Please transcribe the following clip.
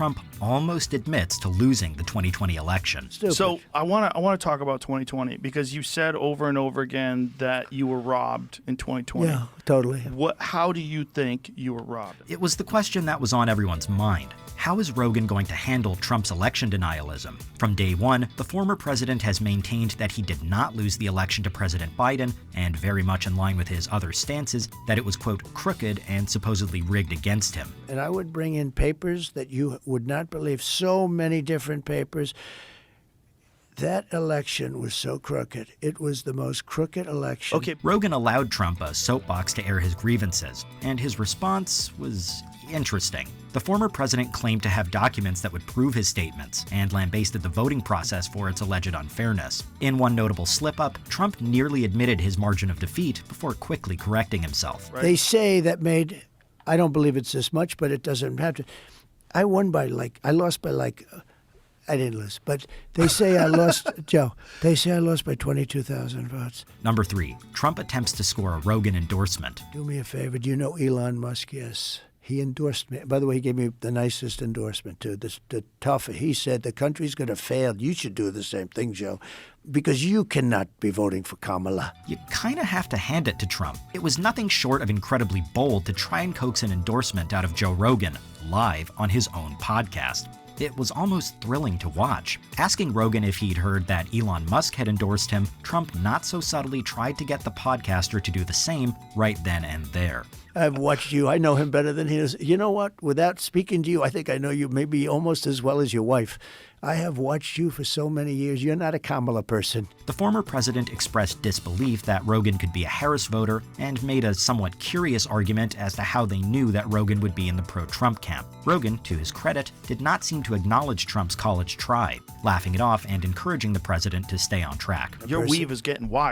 Trump almost admits to losing the 2020 election. Stupid. So I want to talk about 2020 because you said over and over again that you were robbed in 2020. Yeah, totally. How do you think you were robbed? It was the question that was on everyone's mind. How is Rogan going to handle Trump's election denialism? From day one, the former president has maintained that he did not lose the election to President Biden, and very much in line with his other stances, that it was, quote, crooked and supposedly rigged against him. And I would bring in papers that you would not believe, so many different papers. That election was so crooked. It was the most crooked election. Okay. Rogan allowed Trump a soapbox to air his grievances, and his response was interesting. The former president claimed to have documents that would prove his statements and lambasted the voting process for its alleged unfairness. In one notable slip-up, Trump nearly admitted his margin of defeat before quickly correcting himself. Right. They say that made, I don't believe it's this much, but it doesn't have to. I lost by I didn't lose, but they say I lost, Joe, they say I lost by 22,000 votes. Number 3, Trump attempts to score a Rogan endorsement. Do me a favor. Do you know Elon Musk? Yes. He endorsed me. By the way, he gave me the nicest endorsement, too. The tougher. He said, the country's going to fail. You should do the same thing, Joe, because you cannot be voting for Kamala. You kind of have to hand it to Trump. It was nothing short of incredibly bold to try and coax an endorsement out of Joe Rogan, live on his own podcast. It was almost thrilling to watch. Asking Rogan if he'd heard that Elon Musk had endorsed him, Trump not so subtly tried to get the podcaster to do the same right then and there. I've watched you. I know him better than he does. You know what? Without speaking to you, I think I know you maybe almost as well as your wife. I have watched you for so many years. You're not a Kamala person. The former president expressed disbelief that Rogan could be a Harris voter and made a somewhat curious argument as to how they knew that Rogan would be in the pro-Trump camp. Rogan, to his credit, did not seem to acknowledge Trump's college try, laughing it off and encouraging the president to stay on track. Your weave is getting wide.